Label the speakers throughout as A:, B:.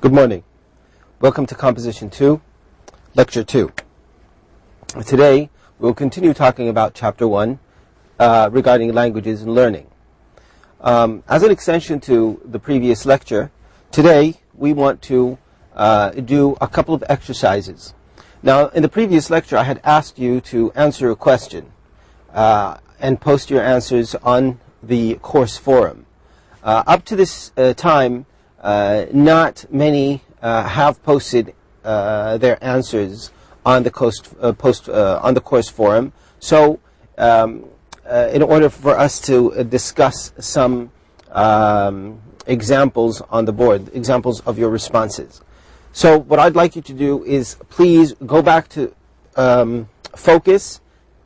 A: Good morning. Welcome to Composition 2, Lecture 2. Today, we'll continue talking about Chapter 1 regarding languages and learning. As an extension to the previous lecture, today we want to do a couple of exercises. Now, in the previous lecture, I had asked you to answer a question and post your answers on the course forum. Up to this time, not many have posted their answers on the course forum. So, in order for us to discuss some examples on the board, examples of your responses. So, what I'd like you to do is please go back to focus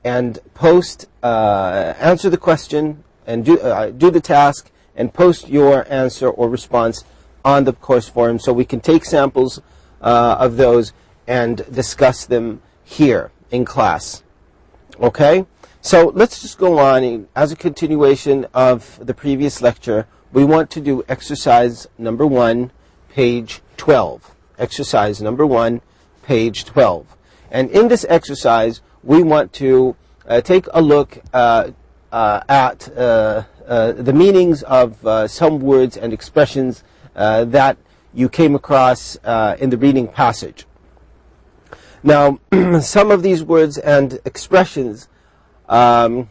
A: and post, answer the question and do the task and post your answer or response on the course forum so we can take samples of those and discuss them here in class. Okay? So let's just go on. As a continuation of the previous lecture, we want to do exercise number 1, page 12. Exercise number 1, page 12. And in this exercise, we want to take a look at the meanings of some words and expressions that you came across in the reading passage. Now, some of these words and expressions are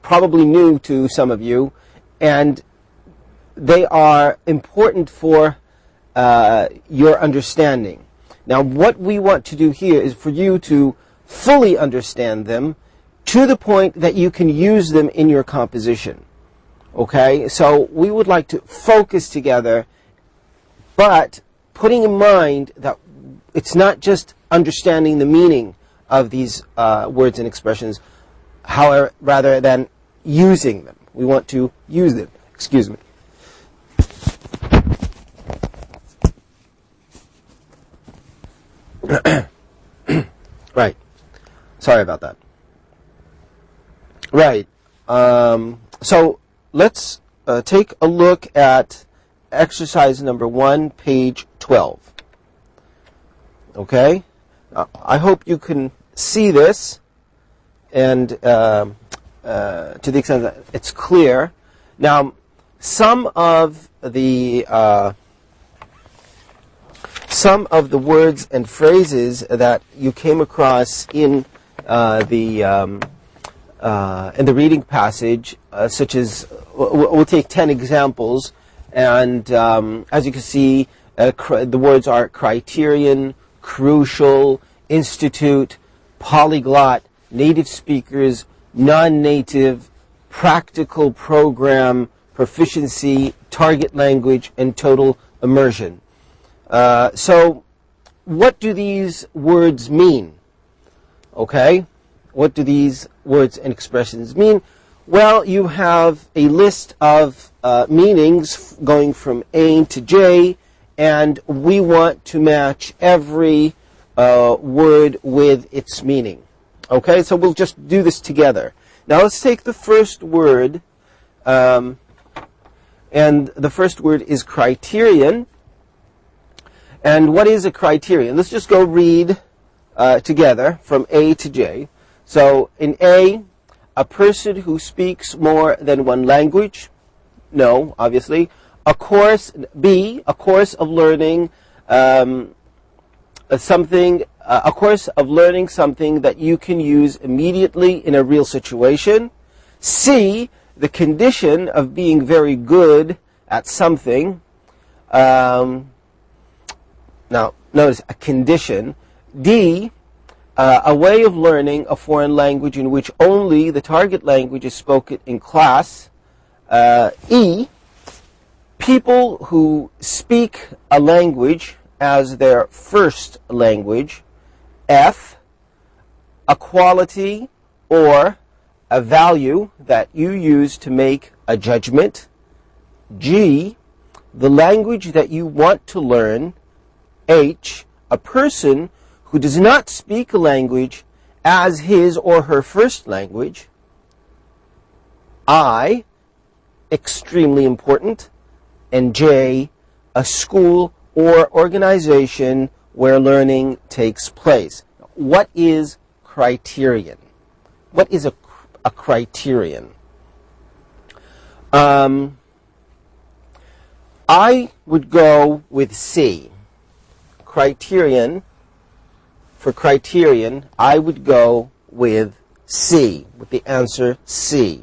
A: probably new to some of you, and they are important for your understanding. Now, what we want to do here is for you to fully understand them to the point that you can use them in your composition. Okay, so we would like to focus together, but putting in mind that it's not just understanding the meaning of these words and expressions, however, rather than using them. We want to use them. Excuse me. Right. Sorry about that. Right. So let's take a look at exercise number 1, page 12. Okay? I hope you can see this, and to the extent that it's clear. Now, some of the words and phrases that you came across in the reading passage, such as, we'll take 10 examples, and as you can see, the words are criterion, crucial, institute, polyglot, native speakers, non-native, practical program, proficiency, target language, and total immersion. So, what do these words mean? Okay? What do these words and expressions mean? Well, you have a list of meanings going from A to J, and we want to match every word with its meaning. Okay, so we'll just do this together. Now let's take the first word, and the first word is criterion. And what is a criterion? Let's just go read together from A to J. So in A, a person who speaks more than one language. No, obviously. A course. B, a course of learning something. A course of learning something that you can use immediately in a real situation. C, the condition of being very good at something. Now, notice a condition. D, a way of learning a foreign language in which only the target language is spoken in class. E, people who speak a language as their first language. F, a quality or a value that you use to make a judgment. G, the language that you want to learn. H, a person who does not speak a language as his or her first language. I, extremely important. And J, a school or organization where learning takes place. What is criterion? What is a criterion? I would go with C. Criterion. For criterion, I would go with C, with the answer C,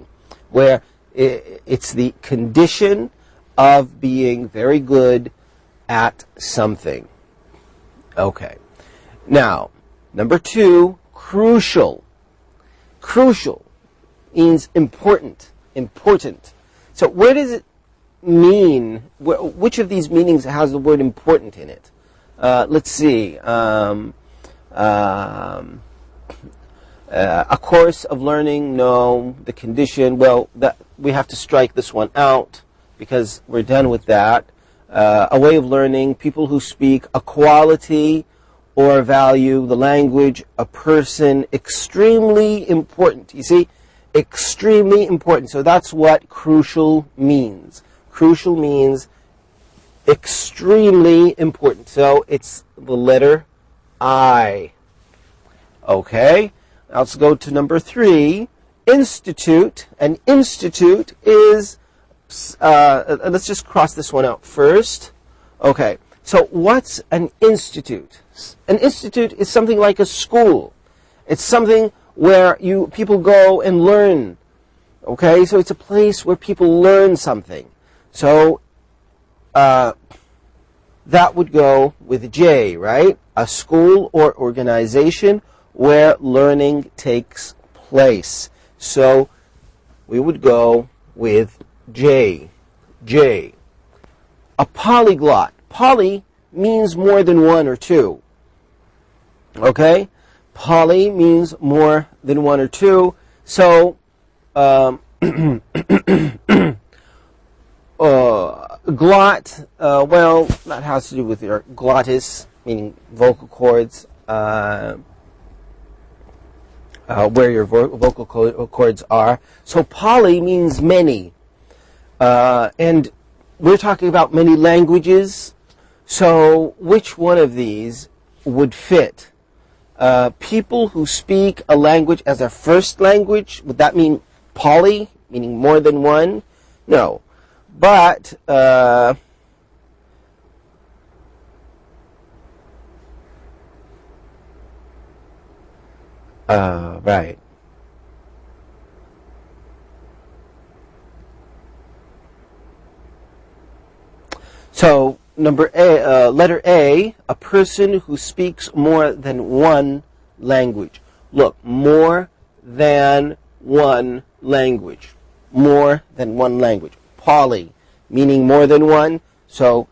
A: where it's the condition of being very good at something. Okay. Now, number 2, crucial. Crucial means important. Important. So where does it mean? Which of these meanings has the word important in it? Let's see. A course of learning, no. The condition, well, we have to strike this one out because we're done with that. A way of learning, people who speak, a quality or value, the language, a person, extremely important. You see, extremely important. So that's what crucial means. Crucial means extremely important. So it's the letter I. Okay, now let's go to number 3, institute. An institute is, let's just cross this one out first. Okay, so what's an institute? An institute is something like a school. It's something where people go and learn. Okay, so it's a place where people learn something. So that would go with J, right? A school or organization where learning takes place. So we would go with J. J. A polyglot. Poly means more than one or two. Okay? Poly means more than one or two. So glot, well, that has to do with your glottis, meaning vocal cords, where your vocal cords are. So poly means many. And we're talking about many languages. So which one of these would fit? People who speak a language as their first language, would that mean poly, meaning more than one? No. But right. So number A, letter A, a person who speaks more than one language. Look, more than one language. More than one language. Poly, meaning more than one. So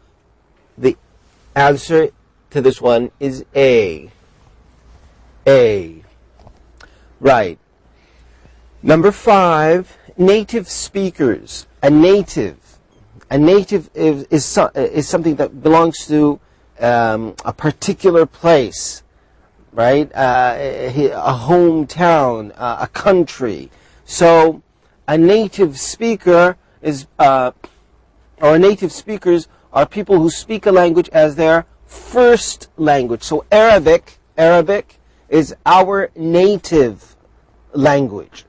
A: the answer to this one is A. A. Right. Number 5, native speakers. A native is something that belongs to a particular place, right? A hometown, a country. So a native speaker is, or native speakers are people who speak a language as their first language. So Arabic is our native language.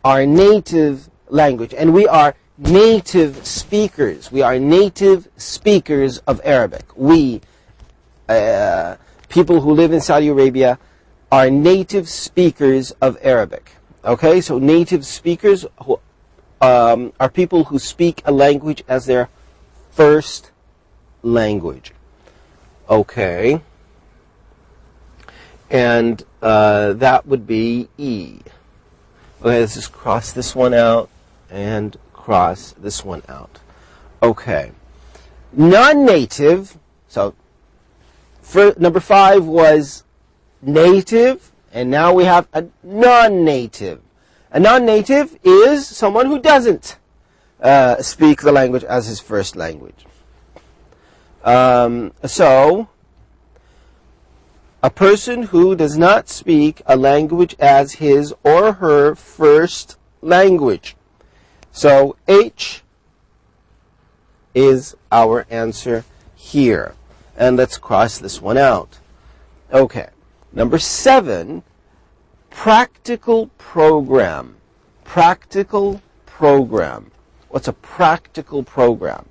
A: Our native language. And we are native speakers. We are native speakers of Arabic. We, people who live in Saudi Arabia, are native speakers of Arabic. Okay, so native speakers who, are people who speak a language as their first language. Okay. And that would be E. Okay, let's just cross this one out and cross this one out. Okay. Non-native, so number 5 was native, and now we have a non-native. A non-native is someone who doesn't speak the language as his first language. So, a person who does not speak a language as his or her first language. So H is our answer here. And let's cross this one out. Okay. Number 7, practical program. Practical program. What's a practical program?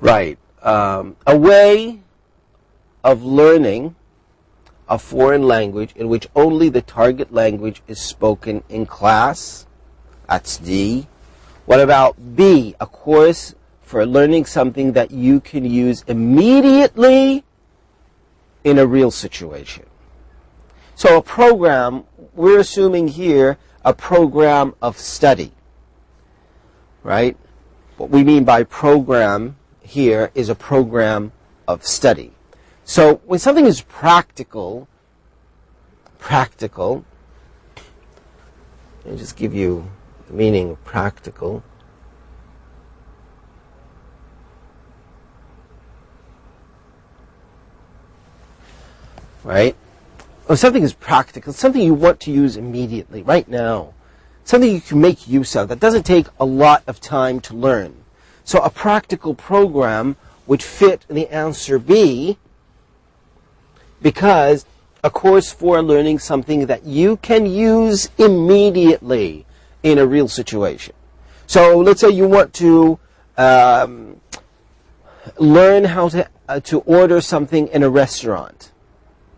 A: Right. A way of learning a foreign language in which only the target language is spoken in class. That's D. What about B? A course for learning something that you can use immediately in a real situation. So a program, we're assuming here a program of study, right? What we mean by program here is a program of study. So when something is practical, let me just give you the meaning of practical. Right? When something is practical, something you want to use immediately, right now. Something you can make use of that doesn't take a lot of time to learn. So a practical program would fit the answer B, because a course for learning something that you can use immediately in a real situation. So let's say you want to learn how to order something in a restaurant.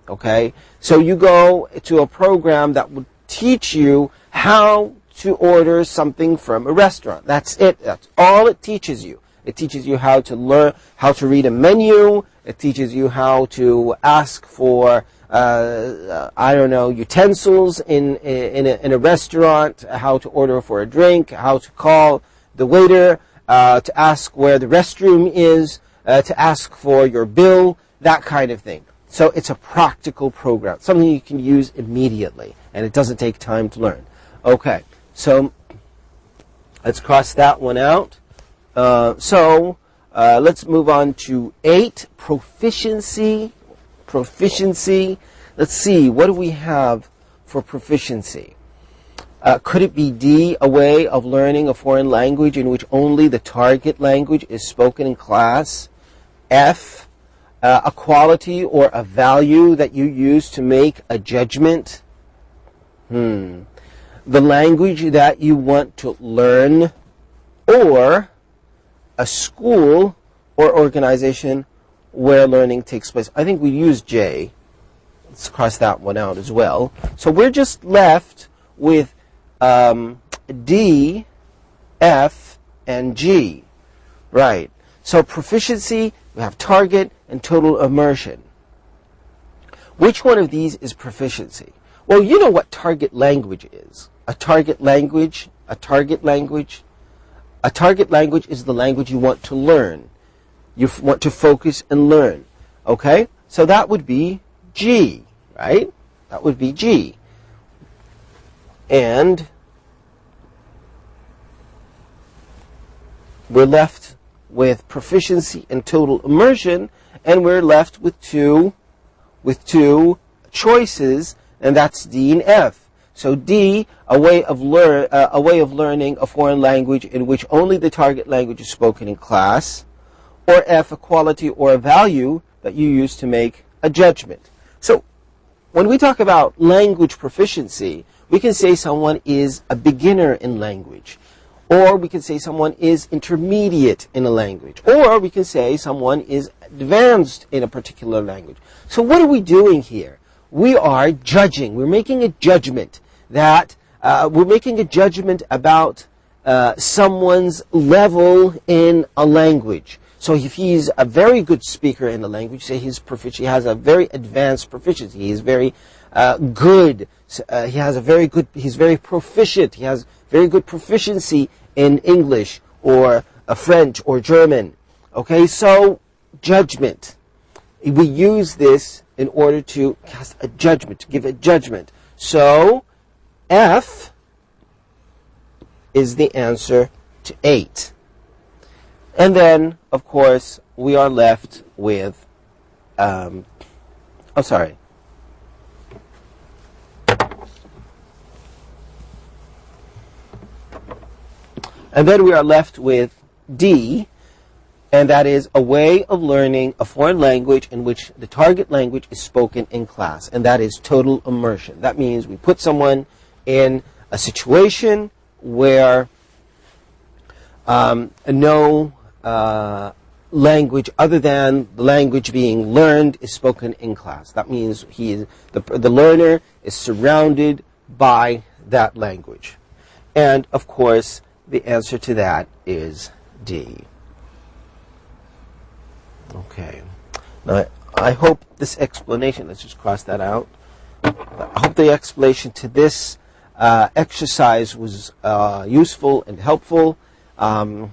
A: Okay? So you go to a program that would teach you how to order something from a restaurant. That's it. That's all it teaches you. It teaches you how to learn, how to read a menu. It teaches you how to ask for, utensils in a restaurant, how to order for a drink, how to call the waiter, to ask where the restroom is, to ask for your bill, that kind of thing. So it's a practical program, something you can use immediately, and it doesn't take time to learn. Okay, so let's cross that one out. Let's move on to 8, proficiency. Proficiency. Let's see, what do we have for proficiency? Could it be D, a way of learning a foreign language in which only the target language is spoken in class? F, a quality or a value that you use to make a judgment? The language that you want to learn, or a school or organization where learning takes place. I think we use J. Let's cross that one out as well. So we're just left with D, F, and G. Right. So proficiency, we have target and total immersion. Which one of these is proficiency? Well, you know what target language is. A target language is the language you want to learn. You want to focus and learn. Okay? So that would be G, right? That would be G. And we're left with proficiency and total immersion, and we're left with two choices, and that's D and F. So D, a way of learning a foreign language in which only the target language is spoken in class, or F, a quality or a value that you use to make a judgment. So when we talk about language proficiency, we can say someone is a beginner in language, or we can say someone is intermediate in a language, or we can say someone is advanced in a particular language. So what are we doing here? We are judging. We're making a judgment that about someone's level in a language. So if he's a very good speaker in the language, say he's proficient, he has a very advanced proficiency, he's very good, he's very proficient, he has very good proficiency in English or French or German. Okay, so judgment. We use this in order to cast a judgment, to give a judgment. So F is the answer to 8. And then, of course, we are left with, And then we are left with D, and that is a way of learning a foreign language in which the target language is spoken in class, and that is total immersion. That means we put someone in a situation where no language other than the language being learned is spoken in class. That means the learner is surrounded by that language. And, of course, the answer to that is D. Okay. Now, I hope this explanation, let's just cross that out. I hope the explanation to this exercise was useful and helpful. Go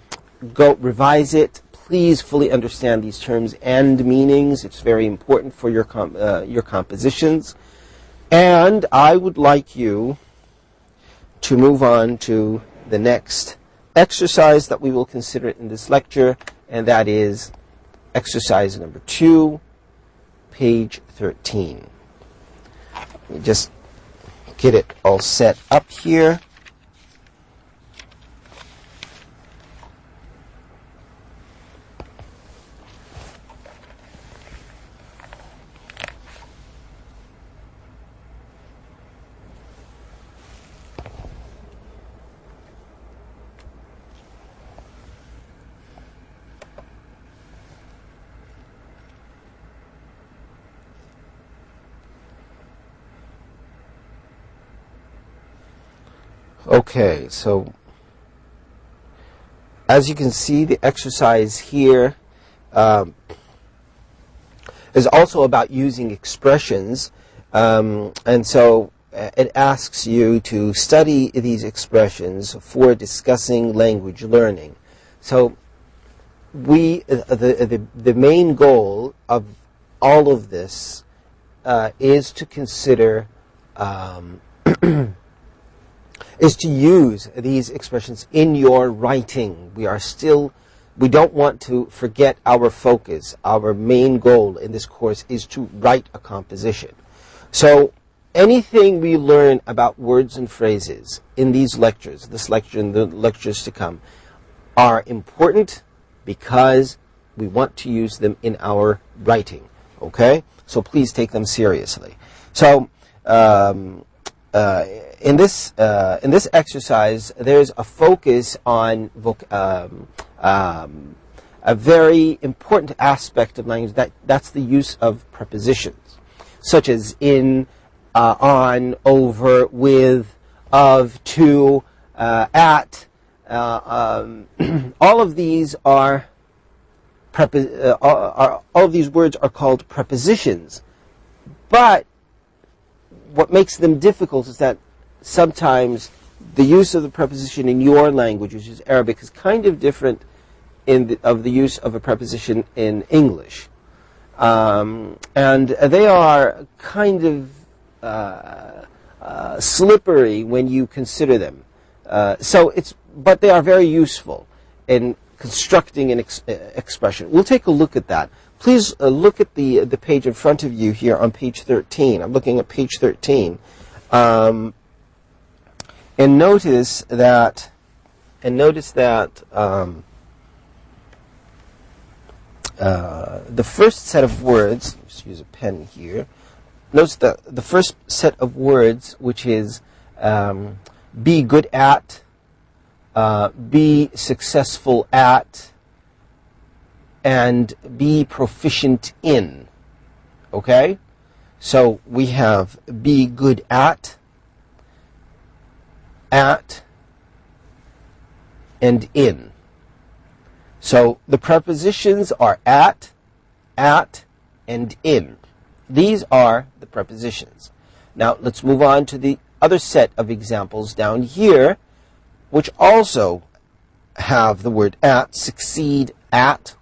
A: revise it. Please fully understand these terms and meanings. It's very important for your compositions. And I would like you to move on to the next exercise that we will consider in this lecture, and that is exercise number 2, page 13. Let me just get it all set up here. Okay, so as you can see, the exercise here is also about using expressions, and so it asks you to study these expressions for discussing language learning. So the main goal of all of this is to consider is to use these expressions in your writing. We don't want to forget our focus. Our main goal in this course is to write a composition. So anything we learn about words and phrases in these lectures, this lecture and the lectures to come, are important because we want to use them in our writing. Okay? So please take them seriously. So in this exercise, there's a focus on a very important aspect of language. That's the use of prepositions, such as in, on, over, with, of, to, at. All of these are all of these words are called prepositions, but what makes them difficult is that sometimes the use of the preposition in your language, which is Arabic, is kind of different of the use of a preposition in English. And they are kind of slippery when you consider them. But they are very useful in constructing an expression. We'll take a look at that. Please look at the page in front of you here on page 13. I'm looking at page 13. And notice that the first set of words, let's use a pen here. Notice that the first set of words, which is be good at, be successful at, and be proficient in. Okay? So we have be good at, and in. So the prepositions are at, and in. These are the prepositions. Now let's move on to the other set of examples down here, which also have the word at, succeed at,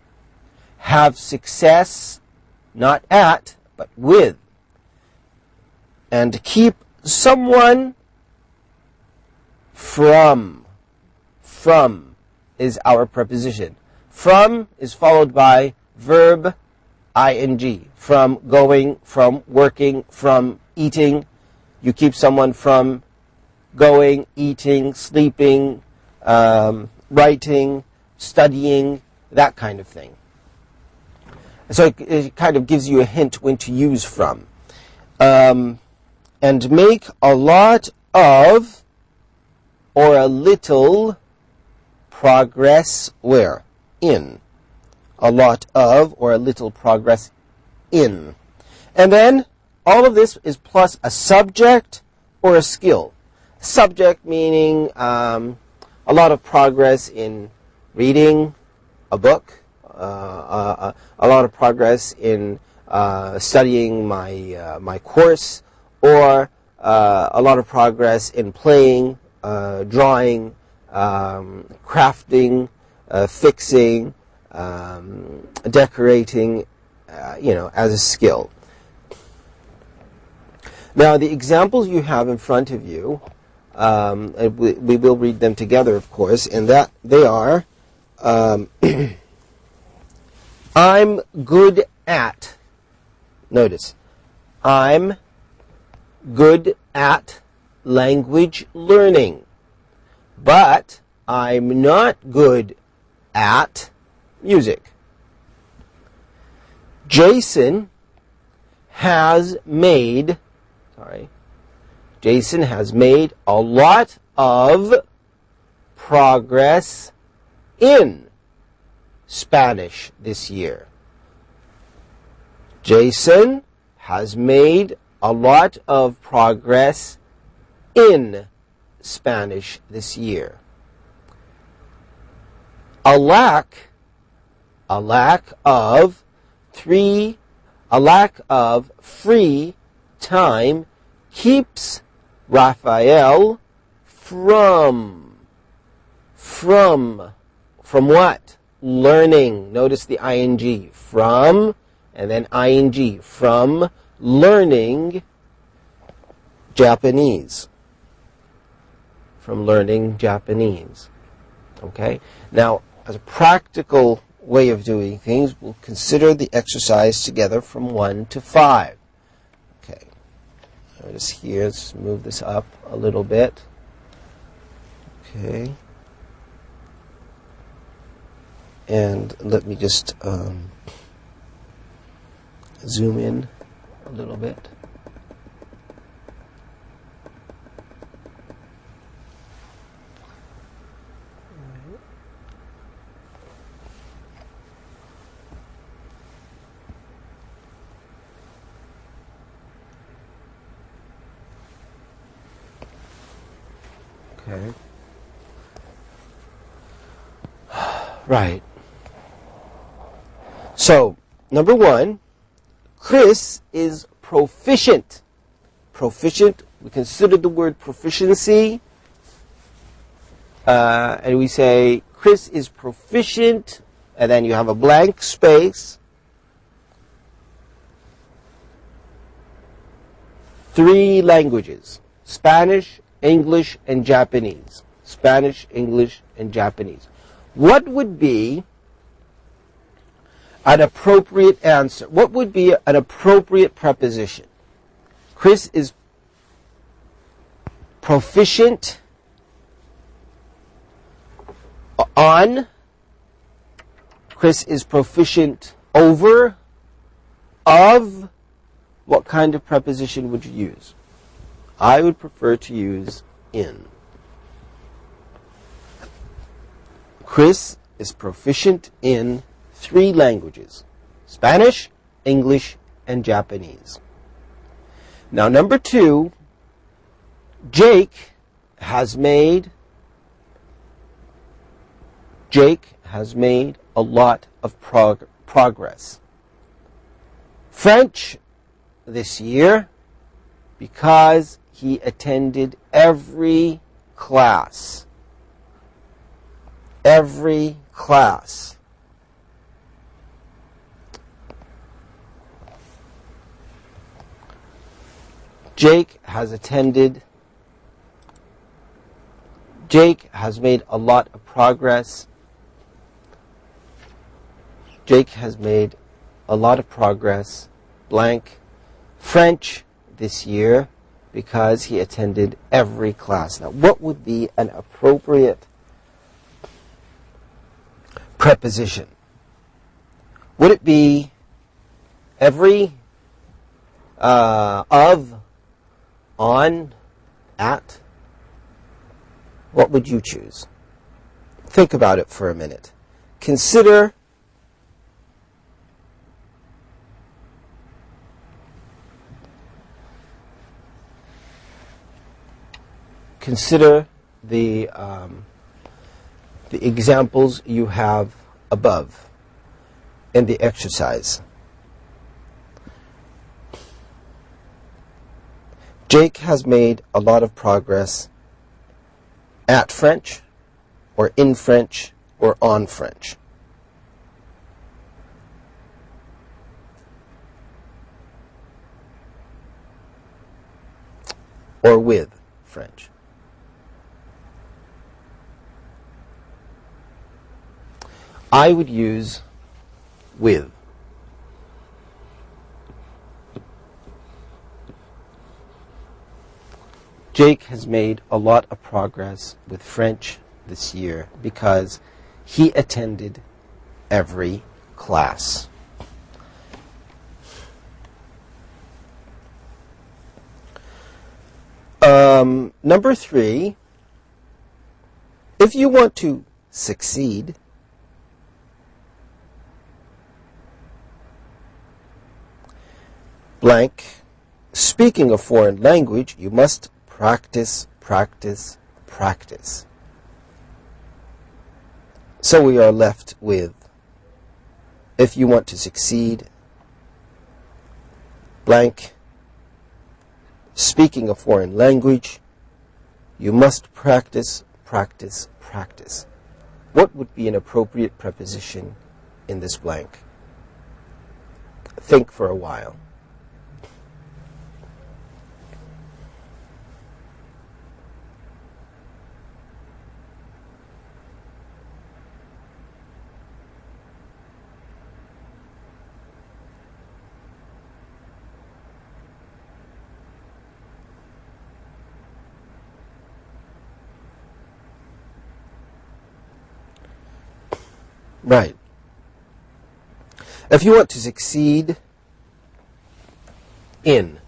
A: have success, not at, but with. And keep someone from. From is our preposition. From is followed by verb ing. From going, from working, from eating. You keep someone from going, eating, sleeping, writing, studying, that kind of thing. So it kind of gives you a hint when to use from. And make a lot of or a little progress where? In. A lot of or a little progress in. And then all of this is plus a subject or a skill. Subject meaning a lot of progress in reading a book, a lot of progress in studying my course, or a lot of progress in playing, drawing, crafting, fixing, decorating, as a skill. Now, the examples you have in front of you, we will read them together, of course, and that they are, I'm good at, notice, I'm good at language learning, but I'm not good at music. Jason has made a lot of progress in Spanish this year. Jason has made a lot of progress in Spanish this year. A lack of free time keeps Raphael from what? Learning. Notice the ing. From, and then ing. From learning Japanese. From learning Japanese. Okay? Now, as a practical way of doing things, we'll consider the exercise together from 1 to 5. Okay. Notice here, let's move this up a little bit. Okay. And let me just zoom in a little bit. Okay. Right. So, number 1, Chris is proficient. Proficient, we consider the word proficiency, and we say Chris is proficient, and then you have a blank space. 3 languages: Spanish, English, and Japanese. Spanish, English, and Japanese. What would be an appropriate answer? What would be an appropriate preposition? Chris is proficient on. Chris is proficient over. Of. What kind of preposition would you use? I would prefer to use in. Chris is proficient in 3 languages: Spanish, English, and Japanese. Now, number 2, Jake has made a lot of progress. French this year because he attended every class. Every class. Jake has made a lot of progress. Jake has made a lot of progress, blank, French this year because he attended every class. Now, what would be an appropriate preposition? Would it be every, of, on, at? What would you choose? Think about it for a minute. Consider the examples you have above in the exercise. Jake has made a lot of progress at French, or in French, or on French. Or with French. I would use with. Jake has made a lot of progress with French this year because he attended every class. Number 3, if you want to succeed, blank, speaking a foreign language, you must practice, practice, practice. So we are left with, if you want to succeed, blank, speaking a foreign language, you must practice, practice, practice. What would be an appropriate preposition in this blank? Think for a while. Right. If you want to succeed in,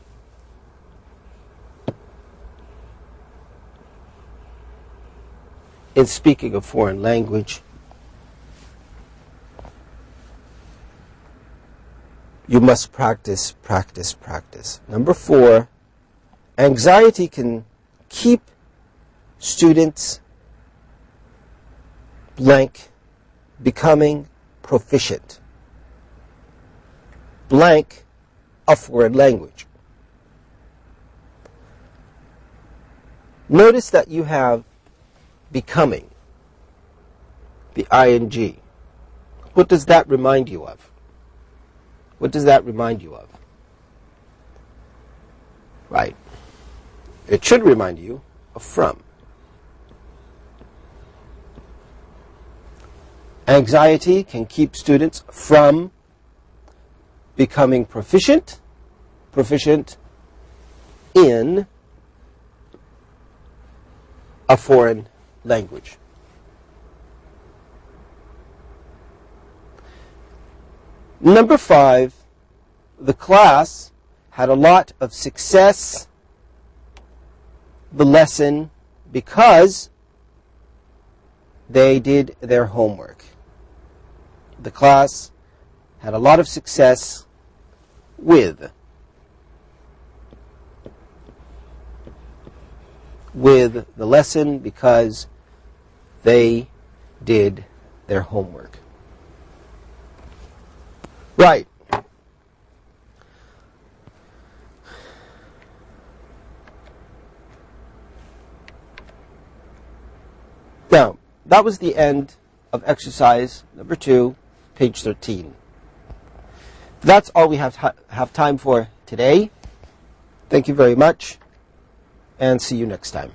A: speaking a foreign language, you must practice, practice, practice. Number 4, anxiety can keep students blank becoming proficient. Blank, a foreign language. Notice that you have becoming, the ing. What does that remind you of? What does that remind you of? Right. It should remind you of from. Anxiety can keep students from becoming proficient in a foreign language. Number 5, the class had a lot of success, the lesson, because they did their homework. The class had a lot of success with the lesson because they did their homework. Right. Now, that was the end of exercise number 2, page 13. That's all we have time for today. Thank you very much, and see you next time.